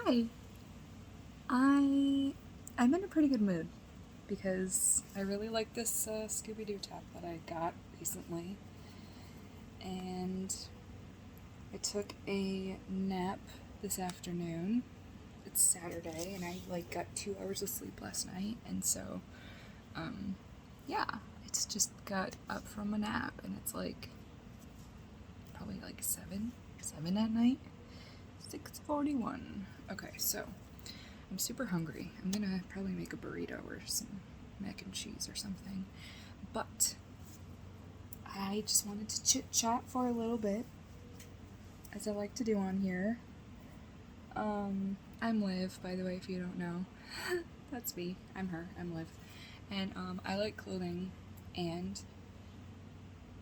Hi. I'm in a pretty good mood because I really like this Scooby-Doo top that I got recently, and I took a nap this afternoon. It's Saturday, and I got 2 hours of sleep last night, and so yeah, it's just got up from a nap, and it's probably 7 at night. 6:41. Okay, so I'm super hungry. I'm gonna probably make a burrito or some mac and cheese or something. But I just wanted to chit chat for a little bit, as I like to do on here. I'm Liv, by the way, if you don't know. That's me. I'm her. I'm Liv. And I like clothing and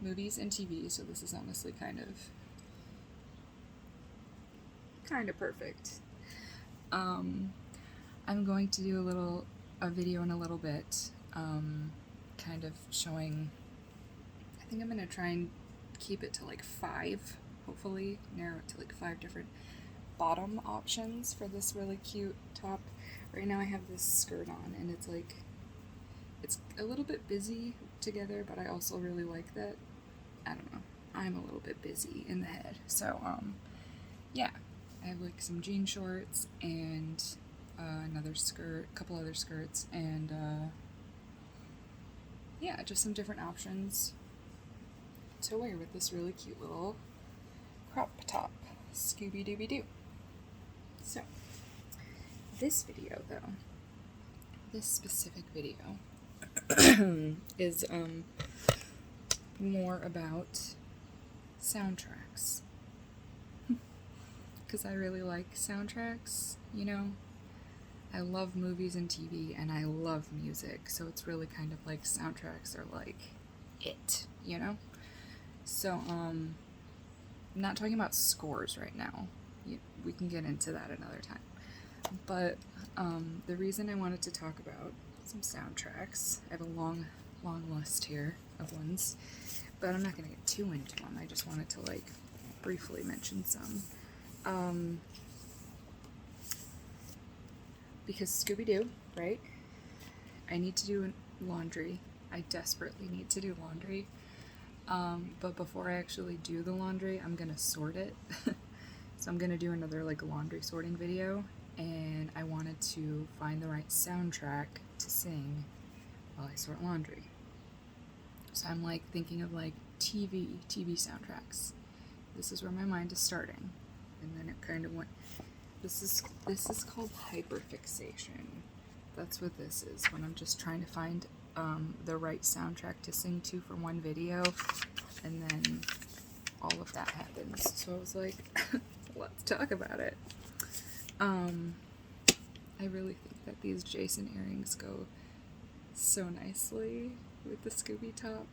movies and TV, so this is honestly kind of perfect. I'm going to do a video in a little bit, kind of showing, I think I'm going to try and keep it to 5, hopefully narrow it to 5 different bottom options for this really cute top. Right now I have this skirt on, and it's a little bit busy together, but I also really like that. I don't know, I'm a little bit busy in the head, so yeah, I have some jean shorts and another skirt, a couple other skirts, and yeah, just some different options to wear with this really cute little crop top, Scooby-Dooby-Doo. So, this video though, this specific video is more about soundtracks. Because I really like soundtracks, I love movies and TV, and I love music, so it's really kind of soundtracks are it, So, I'm not talking about scores right now. We can get into that another time. But the reason I wanted to talk about some soundtracks, I have a long list here of ones, but I'm not going to get too into them. I just wanted to briefly mention some. Because Scooby-Doo, right? I need to do laundry. I desperately need to do laundry. But before I actually do the laundry, I'm gonna sort it. So I'm gonna do another laundry sorting video, and I wanted to find the right soundtrack to sing while I sort laundry. So I'm thinking of TV soundtracks. This is where my mind is starting. And then it kind of went. This is called hyperfixation. That's what this is, when I'm just trying to find the right soundtrack to sing to for one video, and then all of that happens. So I was like, let's talk about it. I really think that these Jason earrings go so nicely with the Scooby top.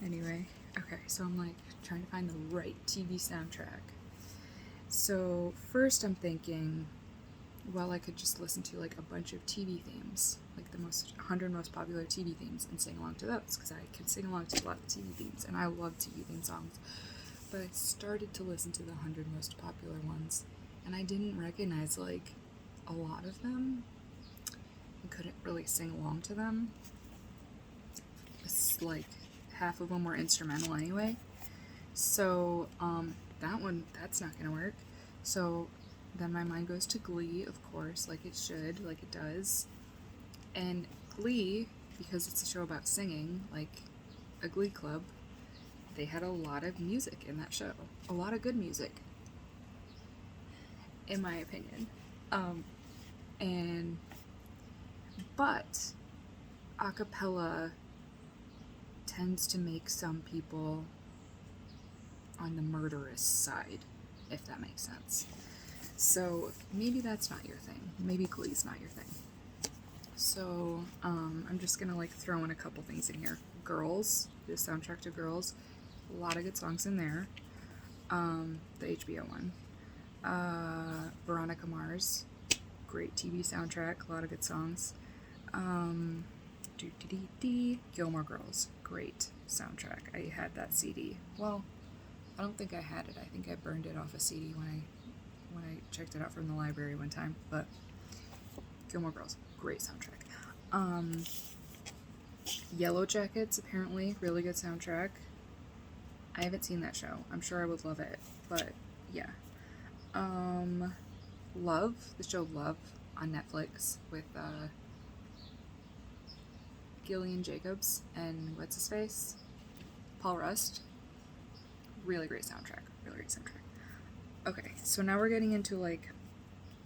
Anyway, okay, so I'm trying to find the right TV soundtrack. So first I'm thinking, well, I could just listen to a bunch of TV themes, the 100 most popular TV themes, and sing along to those, because I can sing along to a lot of TV themes, and I love TV theme songs. But I started to listen to the 100 most popular ones, and I didn't recognize a lot of them. I couldn't really sing along to them. It's half of them were instrumental anyway. So that's not gonna work. So then my mind goes to Glee, of course, it should, it does. And Glee, because it's a show about singing, a Glee club, they had a lot of music in that show. A lot of good music, in my opinion. But a cappella tends to make some people on the murderous side, if that makes sense. So maybe that's not your thing. Maybe Glee's not your thing. So I'm just gonna throw in a couple things in here. Girls, the soundtrack to Girls, a lot of good songs in there. The HBO one. Veronica Mars, great TV soundtrack, a lot of good songs. Gilmore Girls, great soundtrack. I had that CD. Well, I don't think I had it. I think I burned it off a CD when I when I checked it out from the library one time. But Gilmore Girls, great soundtrack. Yellow Jackets, apparently, really good soundtrack. I haven't seen that show. I'm sure I would love it, but yeah. Love, the show Love on Netflix with Gillian Jacobs and what's his face? Paul Rust. Really great soundtrack. Really great soundtrack. Okay, so now we're getting into like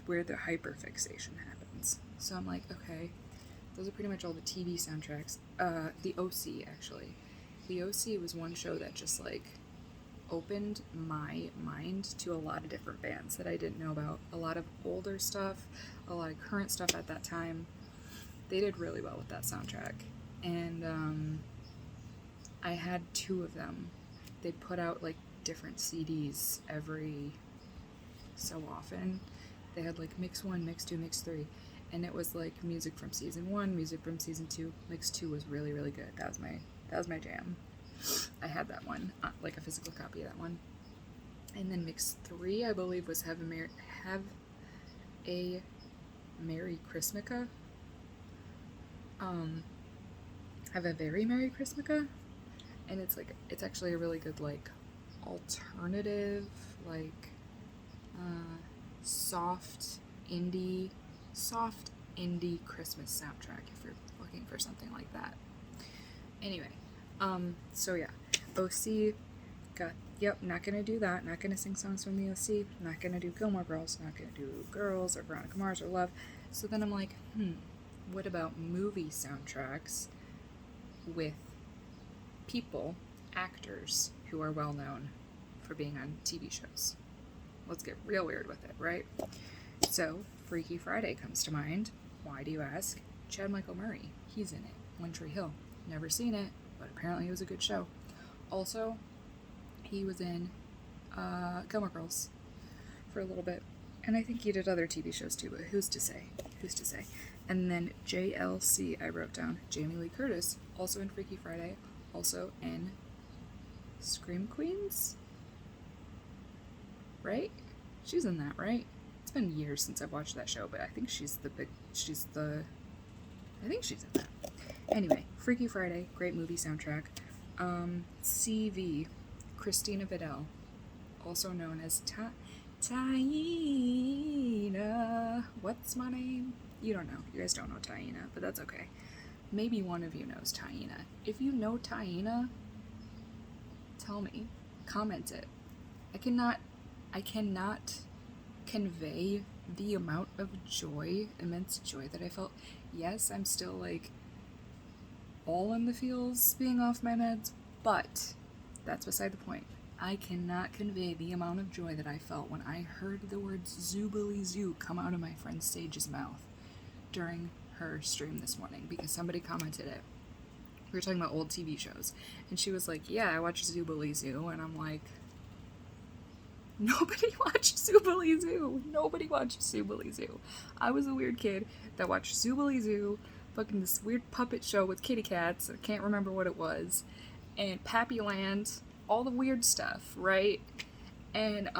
where the hyperfixation happens. So I'm like, okay, those are pretty much all the TV soundtracks. The OC, actually. The OC was one show that just like opened my mind to a lot of different bands that I didn't know about. A lot of older stuff, a lot of current stuff at that time. They did really well with that soundtrack. And I had 2 of them. They put out like different CDs every so often. They had like mix 1, mix 2, mix 3. And it was like music from season 1, music from season 2. Mix 2 was really, really good. That was my jam. I had that one, like a physical copy of that one. And then mix 3, I believe, was Have a Merry Christmaka. Have a Very Merry Christmaka. And it's actually a really good, like, alternative, like, soft indie Christmas soundtrack if you're looking for something like that. Anyway, so yeah, OC not gonna do that, not gonna sing songs from the OC, not gonna do Gilmore Girls, not gonna do Girls or Veronica Mars or Love. So then I'm like, what about movie soundtracks with people, actors who are well known for being on TV shows? Let's get real weird with it, right? So, Freaky Friday comes to mind. Why do you ask? Chad Michael Murray. He's in it. One Tree Hill. Never seen it, but apparently it was a good show. Also, he was in Gilmore Girls for a little bit. And I think he did other TV shows too, but who's to say? Who's to say? And then JLC, I wrote down. Jamie Lee Curtis, also in Freaky Friday, also in Scream Queens? Right? She's in that, right? It's been years since I've watched that show, but I think I think she's in that. Anyway, Freaky Friday, great movie soundtrack. CV, Christina Vidal, also known as Taina. What's my name? You don't know. You guys don't know Taina, but that's okay. Maybe one of you knows Taina. If you know Taina, tell me. Comment it. I cannot convey the amount of immense joy that I felt. Yes, I'm still like all in the feels being off my meds, but that's beside the point. I cannot convey the amount of joy that I felt when I heard the words Zoobly Zoo come out of my friend Sage's mouth during her stream this morning, because somebody commented it. We were talking about old TV shows, and she was like, yeah, I watched Zoobly Zoo, and I'm like, nobody watched Zoobly Zoo. Nobody watched Zoobly Zoo. I was a weird kid that watched Zoobly Zoo, fucking this weird puppet show with kitty cats, I can't remember what it was, and Pappy Land, all the weird stuff, right? And,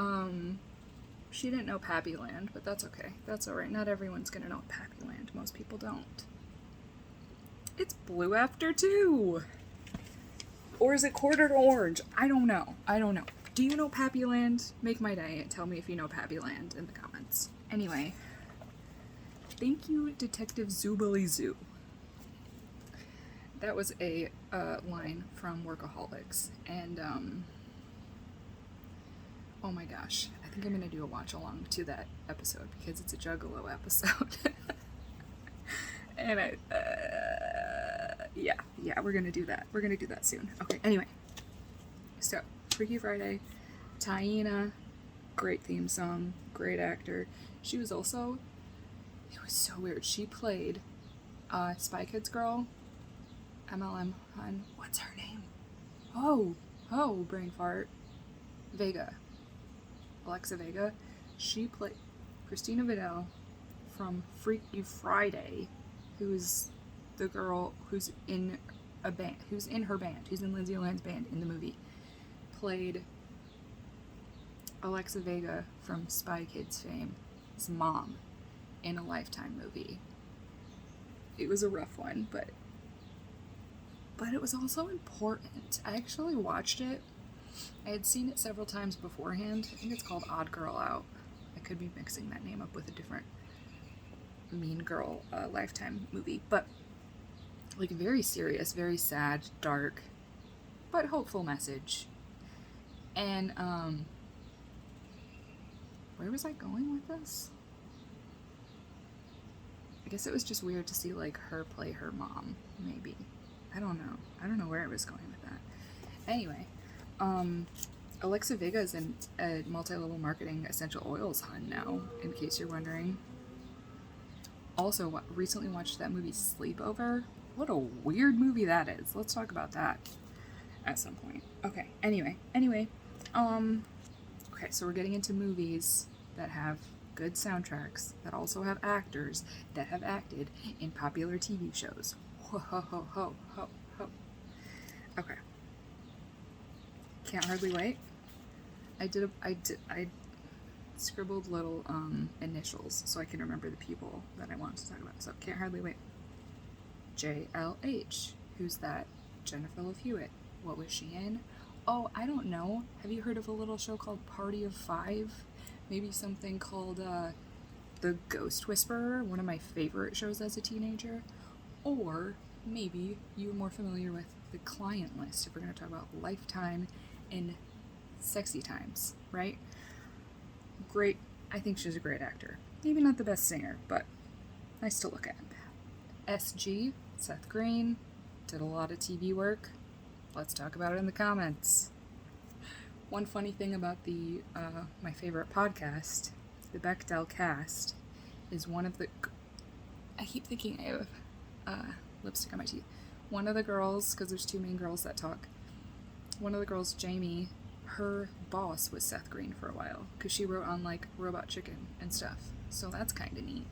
she didn't know Pappy Land, but that's okay. That's alright. Not everyone's gonna know Pappy Land. Most people don't. It's blue after 2! Or is it quarter to orange? I don't know. Do you know Pappy Land? Make my day and tell me if you know Pappy Land in the comments. Anyway, thank you, Detective Zoobly Zoo. That was a line from Workaholics, and oh my gosh, I think I'm gonna do a watch along to that episode because it's a Juggalo episode. And yeah, we're gonna do that. We're gonna do that soon. Okay, anyway, so Freaky Friday, Taina, great theme song, great actor. She was also, it was so weird, she played Spy Kids girl, MLM hun, what's her name? Oh, brain fart. Alexa Vega. She played Christina Vidal from Freaky Friday, who's the girl who's in a band, who's in Lindsay Lohan's band in the movie, played Alexa Vega from Spy Kids fame's mom in a Lifetime movie. It was a rough one, but it was also important. I actually watched it. I had seen it several times beforehand. I think it's called Odd Girl Out. I could be mixing that name up with a different Mean Girl Lifetime movie, but like very serious, very sad, dark, but hopeful message. And where was I going with this? I guess it was just weird to see like her play her mom, maybe. I don't know where I was going with that. Anyway, Alexa Vega is in a multi-level marketing essential oils hun now, in case you're wondering. Also, recently watched that movie Sleepover. What a weird movie that is. Let's talk about that at some point. Okay, anyway. Okay, so we're getting into movies that have good soundtracks, that also have actors that have acted in popular TV shows. Ho, ho, ho, ho, ho, ho. Okay. Can't Hardly Wait. I scribbled little initials so I can remember the people that I wanted to talk about. So Can't Hardly Wait. JLH. Who's that? Jennifer Love Hewitt. What was she in? Oh, I don't know. Have you heard of a little show called Party of Five? Maybe something called The Ghost Whisperer, one of my favorite shows as a teenager. Or maybe you're more familiar with The Client List, if we're going to talk about Lifetime and Sexy Times, right? Great. I think she's a great actor. Maybe not the best singer, but nice to look at. SG, Seth Green, did a lot of TV work. Let's talk about it in the comments. One funny thing about the my favorite podcast, the Bechdel Cast, is one of the... I keep thinking I have lipstick on my teeth. One of the girls, because there's two main girls that talk, one of the girls, Jamie, her boss was Seth Green for a while, because she wrote on, like, Robot Chicken and stuff. So that's kind of neat.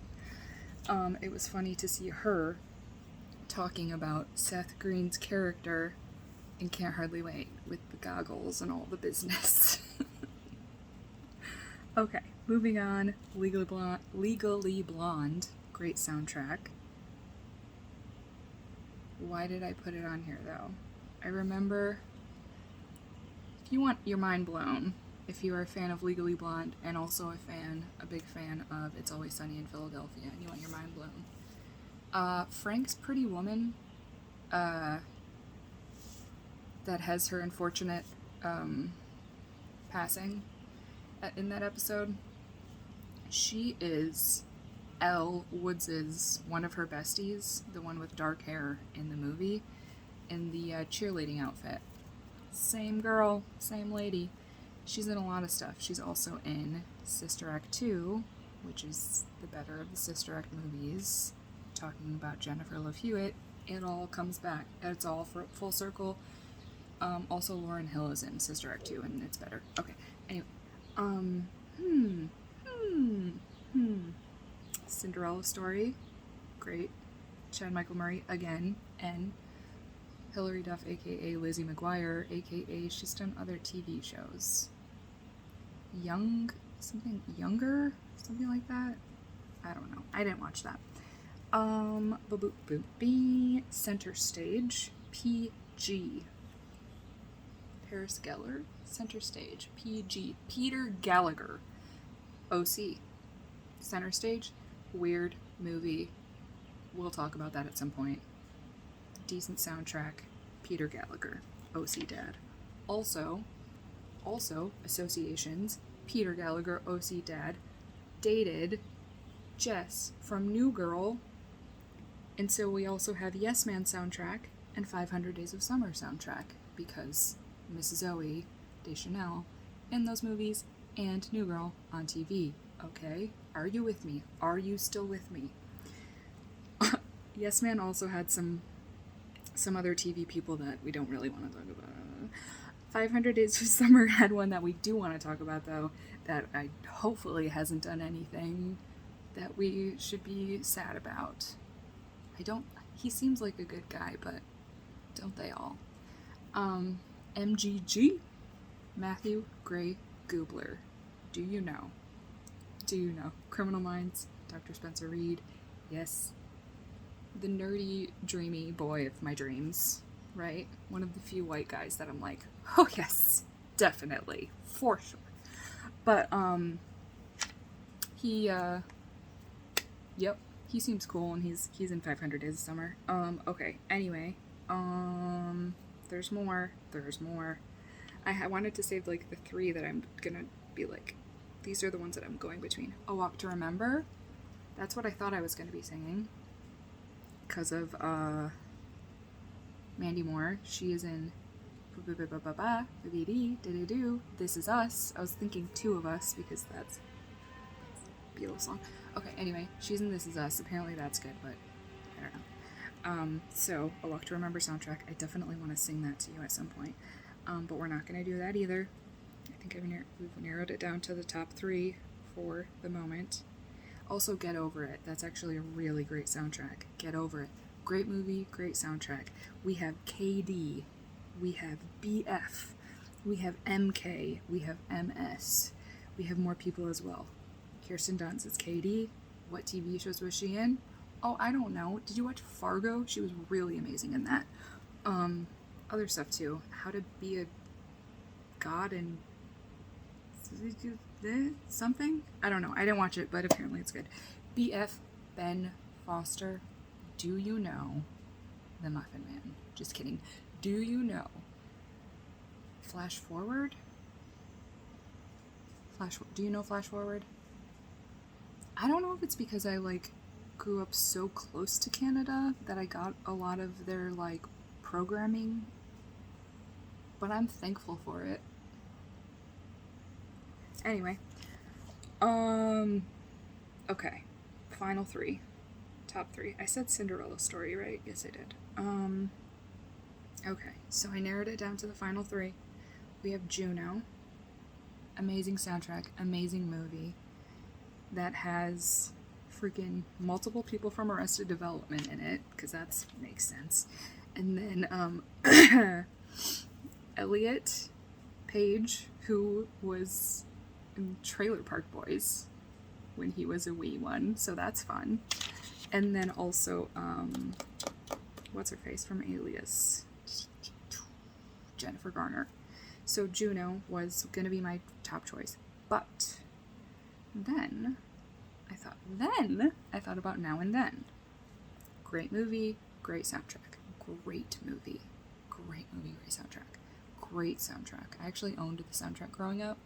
It was funny to see her talking about Seth Green's character in Can't Hardly Wait with the goggles and all the business. Okay, moving on. Legally Blonde. Great soundtrack. Why did I put it on here, though? I remember... If you want your mind blown, if you are a fan of Legally Blonde and also a big fan of It's Always Sunny in Philadelphia, and you want your mind blown, Frank's Pretty Woman, that has her unfortunate passing in that episode, she is Elle Woods' one of her besties, the one with dark hair in the movie, in the cheerleading outfit. Same girl, same lady. She's in a lot of stuff. She's also in Sister Act 2, which is the better of the Sister Act movies. Talking about Jennifer Love Hewitt, it all comes back. It's all full circle. Also, Lauryn Hill is in Sister Act 2, and it's better. Okay, anyway. Cinderella Story. Great. Chad Michael Murray, again, and Hilary Duff, a.k.a. Lizzie McGuire, a.k.a. she's done other TV shows. Younger? Something like that? I don't know. I didn't watch that. Center Stage, PG. Paris Geller, Center Stage, PG. Peter Gallagher, OC. Center Stage, weird movie. We'll talk about that at some point. Decent soundtrack, Peter Gallagher, OC Dad. Also, associations, Peter Gallagher, OC Dad, dated Jess from New Girl, and so we also have Yes Man soundtrack and 500 Days of Summer soundtrack, because Mrs. Zoe Deschanel in those movies and New Girl on TV. Okay? Are you with me? Are you still with me? Yes Man also had some other TV people that we don't really want to talk about. 500 Days of Summer had one that we do want to talk about, though, that I hopefully hasn't done anything that we should be sad about. He seems like a good guy, but don't they all? MGG, Matthew Gray Gubler. Do you know? Do you know? Criminal Minds, Dr. Spencer Reed. Yes. The nerdy, dreamy boy of my dreams, right? One of the few white guys that I'm like, oh yes, definitely, for sure. But, yep, he seems cool, and he's in 500 Days of Summer. Okay, anyway, there's more. I wanted to save, like, the 3 that I'm gonna be like, these are the ones that I'm going between. A Walk to Remember, that's what I thought I was gonna be singing, because of, Mandy Moore. She is in This Is Us. I was thinking 2 of Us, because that's a Beatles song. Okay, anyway, she's in This Is Us. Apparently that's good, but I don't know. So, A Walk to Remember soundtrack. I definitely want to sing that to you at some point. But we're not going to do that either. I think we've narrowed it down to the top 3 for the moment. Also, Get Over It. That's actually a really great soundtrack. Get Over It. Great movie, great soundtrack. We have KD. We have BF. We have MK. We have MS. We have more people as well. Kirsten Dunst is KD. What TV shows was she in? Oh, I don't know. Did you watch Fargo? She was really amazing in that. Other stuff too. How to Be a God and something? I don't know. I didn't watch it, but apparently it's good. BF, Ben Foster. Do you know The Muffin Man? Just kidding. Do you know Flash Forward? Do you know Flash Forward? I don't know if it's because I, like, grew up so close to Canada that I got a lot of their, like, programming, but I'm thankful for it. Anyway, okay, final 3, top 3. I said Cinderella Story, right? Yes, I did. Okay, so I narrowed it down to the final 3. We have Juno, amazing soundtrack, amazing movie, that has freaking multiple people from Arrested Development in it, because that makes sense. And then, Elliot Page, who was in Trailer Park Boys when he was a wee one, so that's fun. And then also, what's her face from Alias? Jennifer Garner. So Juno was going to be my top choice. But then I thought about Now and Then. Great movie, great soundtrack. Great movie, great soundtrack. Great soundtrack. I actually owned the soundtrack growing up.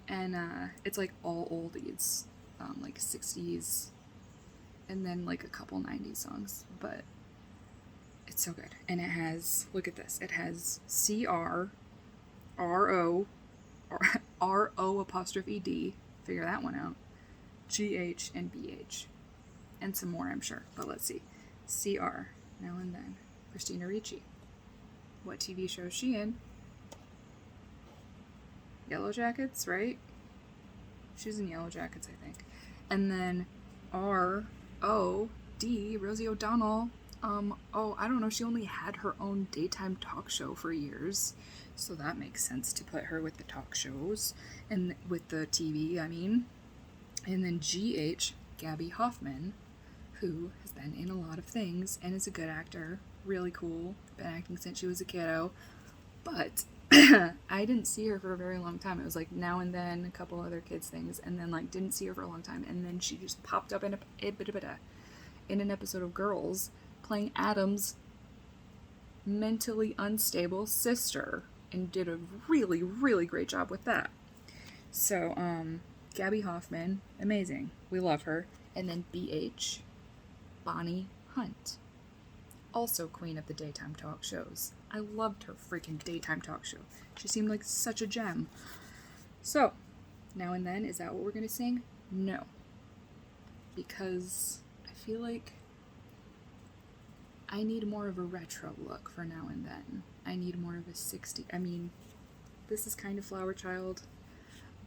And it's like all oldies, like 60s, and then like a couple 90s songs. But it's so good. And it has, look at this, it has CRRO''D, figure that one out, GH and BH, and some more I'm sure, but let's see. CR, Now and Then, Christina Ricci. What TV show is she in? Yellow Jackets, right? She's in Yellow Jackets, I think. And then ROD, Rosie O'Donnell. I don't know, she only had her own daytime talk show for years, so that makes sense to put her with the talk shows, and with the TV, I mean. And then GH, Gabby Hoffman, who has been in a lot of things, and is a good actor, really cool, been acting since she was a kiddo, but I didn't see her for a very long time. It was like Now and Then, a couple other kids things, and then like didn't see her for a long time, and then she just popped up in an episode of Girls, playing Adam's mentally unstable sister, and did a really, really great job with that. So, Gabby Hoffman, amazing. We love her. And then BH, Bonnie Hunt, also queen of the daytime talk shows. I loved her freaking daytime talk show. She seemed like such a gem. So, Now and Then, is that what we're going to sing? No. Because I feel like I need more of a retro look for Now and Then. I need more of a 60s. I mean, this is kind of Flower Child,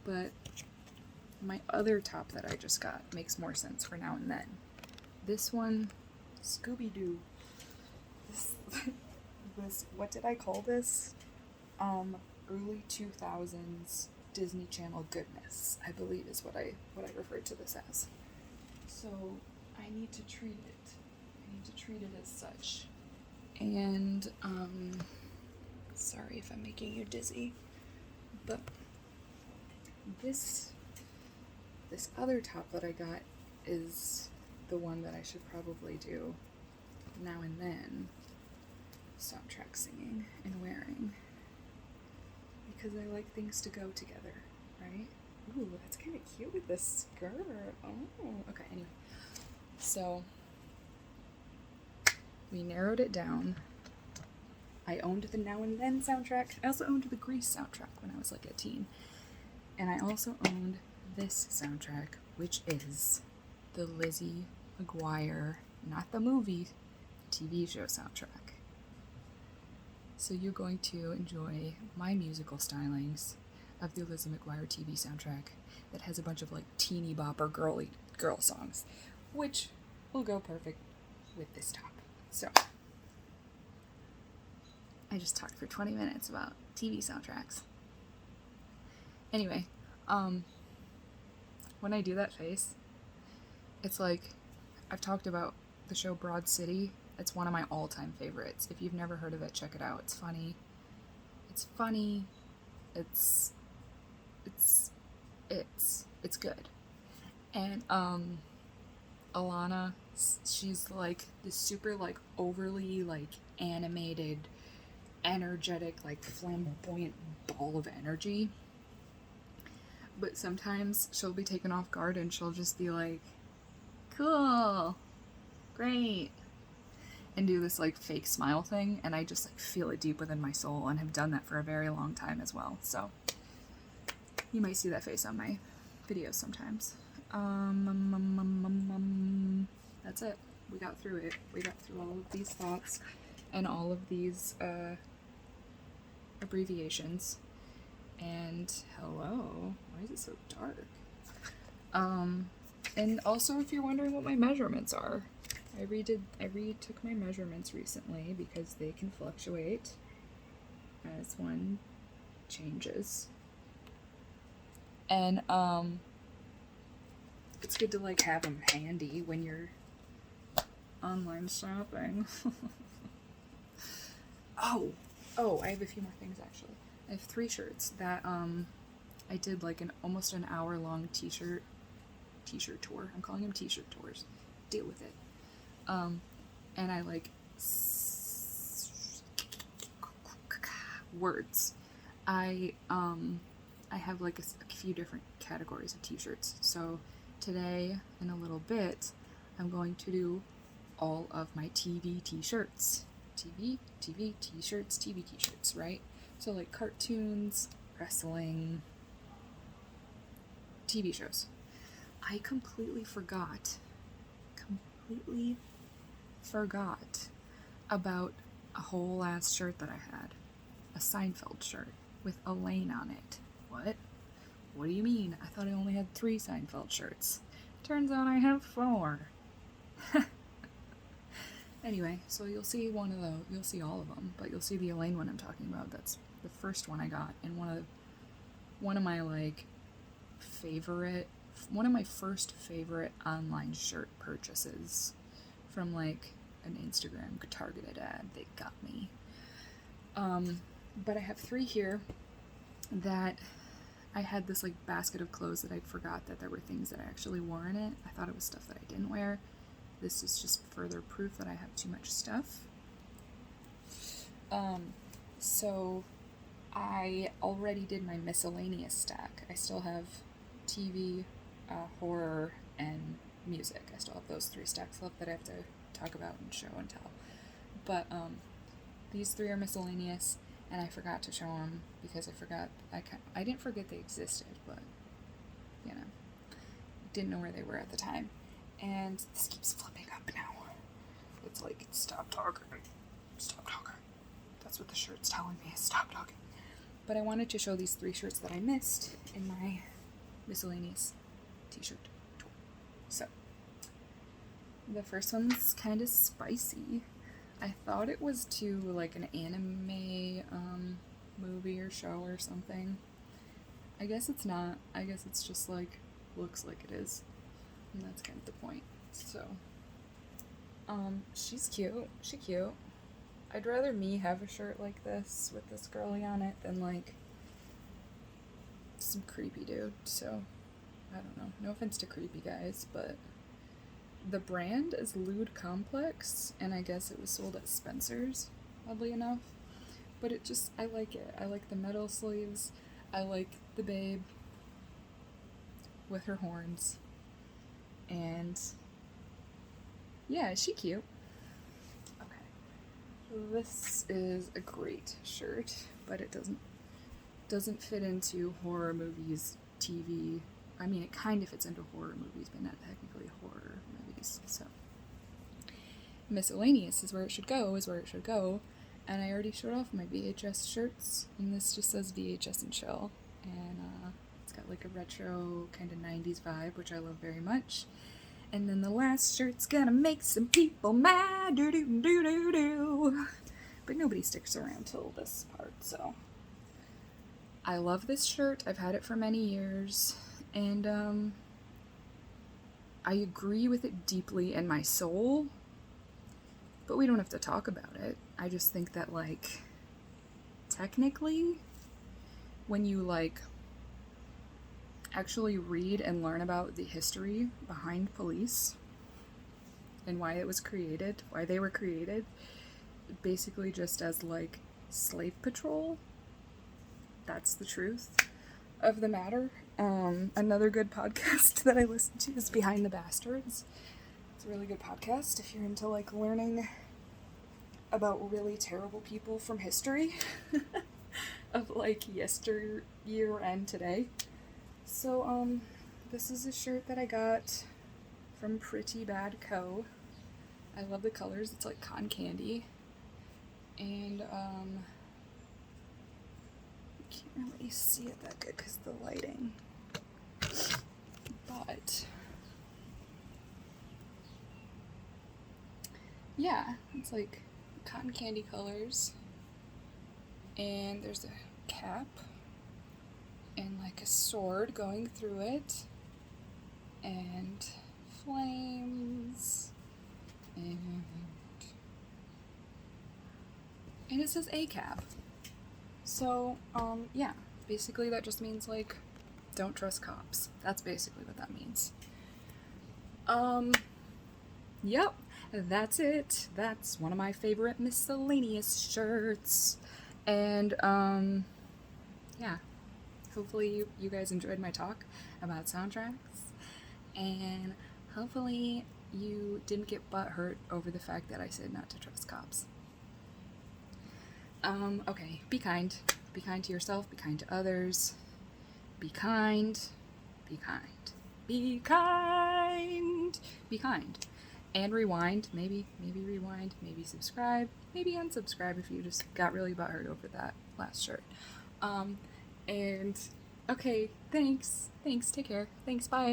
but my other top that I just got makes more sense for Now and Then. This one, Scooby-Doo. This, what did I call this? Early 2000s Disney Channel goodness, I believe is what I referred to this as. So I need to treat it. I need to treat it as such. And sorry if I'm making you dizzy, but this other top that I got is the one that I should probably do now and then soundtrack singing and wearing, because I like things to go together, right? Ooh, that's kind of cute with this skirt. Oh, okay, anyway. So, we narrowed it down. I owned the Now and Then soundtrack. I also owned the Grease soundtrack when I was like a teen. And I also owned this soundtrack, which is the Lizzie McGuire, not the movie, TV show soundtrack. So you're going to enjoy my musical stylings of the Lizzie McGuire TV soundtrack that has a bunch of like teeny bopper girl songs, which will go perfect with this top. So I just talked for 20 minutes about TV soundtracks. Anyway, when I do that face, it's like, I've talked about the show Broad City. It's one of my all-time favorites. If you've never heard of it, check it out. It's funny. It's funny. It's good. And Alana, she's like this super like overly like animated, energetic, like flamboyant ball of energy. But sometimes she'll be taken off guard and she'll just be like, cool, great, and do this like fake smile thing, and I just like feel it deep within my soul and have done that for a very long time as well. So you might see that face on my videos sometimes. That's it. We got through it. We got through all of these thoughts and all of these abbreviations. And hello, why is it so dark? And also, if you're wondering what my measurements are, I retook my measurements recently because they can fluctuate as one changes. And it's good to like have them handy when you're online shopping. Oh, I have a few more things actually. I have 3 shirts that I did like almost an hour long t-shirt tour. I'm calling them t-shirt tours. Deal with it. And I like words. I have like a few different categories of t-shirts. So today, in a little bit, I'm going to do all of my TV t-shirts. TV t-shirts, right? So like cartoons, wrestling, TV shows. I completely forgot about a whole ass shirt that I had. A Seinfeld shirt with Elaine on it. What? What do you mean? I thought I only had 3 Seinfeld shirts. Turns out I have 4. Anyway, so you'll see one of those. You'll see all of them, but you'll see the Elaine one I'm talking about. That's the first one I got, and one of my like one of my first favorite online shirt purchases from like an Instagram targeted ad. They got me. But I have 3 here that I had this like basket of clothes that I forgot that there were things that I actually wore in it. I thought it was stuff that I didn't wear. This is just further proof that I have too much stuff. So I already did my miscellaneous stack. I still have TV, horror, and music. I still have those 3 stacks left that I have to talk about and show and tell. But these 3 are miscellaneous, and I forgot to show them because I didn't forget they existed, but you know, didn't know where they were at the time. And this keeps flipping up now. It's like, stop talking. That's what the shirt's telling me, is stop talking. But I wanted to show these 3 shirts that I missed in my miscellaneous t-shirt tour. So, the first one's kind of spicy. I thought it was to like an anime movie or show or something. I guess it's not. I guess it's just like, looks like it is. And that's kind of the point. So, she's cute. She's cute. I'd rather me have a shirt like this with this girly on it than like some creepy dude. So, I don't know. No offense to creepy guys, but the brand is Lewd Complex, and I guess it was sold at Spencer's, oddly enough. But it just, I like it. I like the metal sleeves. I like the babe with her horns. And yeah, is she cute? Okay. This is a great shirt, but it doesn't fit into horror movies, TV. I mean, it kind of fits into horror movies, but not technically horror movies. So miscellaneous is where it should go. And I already showed off my VHS shirts, and this just says VHS and chill. And it's got like a retro kind of 90s vibe, which I love very much. And then the last shirt's gonna make some people mad, do. But nobody sticks around till this part, so. I love this shirt. I've had it for many years, and I agree with it deeply in my soul, but we don't have to talk about it. I just think that, like, technically, when you, like, actually read and learn about the history behind police and why it was created, why they were created, basically just as, like, slave patrol, that's the truth of the matter. Another good podcast that I listen to is Behind the Bastards. It's a really good podcast if you're into, like, learning about really terrible people from history of, like, yesteryear and today. So, this is a shirt that I got from Pretty Bad Co. I love the colors. It's like cotton candy. And, you can't really see it that good because of the lighting. But yeah, it's like cotton candy colors, and there's a cap and like a sword going through it, and flames, and it says ACAB. So yeah, basically that just means like don't trust cops. That's basically what that means. Yep, that's it. That's one of my favorite miscellaneous shirts. And, yeah. Hopefully you guys enjoyed my talk about soundtracks. And hopefully you didn't get butthurt over the fact that I said not to trust cops. Okay, be kind. Be kind to yourself, be kind to others. Be kind. Be kind. Be kind. Be kind. And rewind. Maybe rewind. Maybe subscribe. Maybe unsubscribe if you just got really butthurt over that last shirt. And okay, thanks. Take care. Thanks, bye.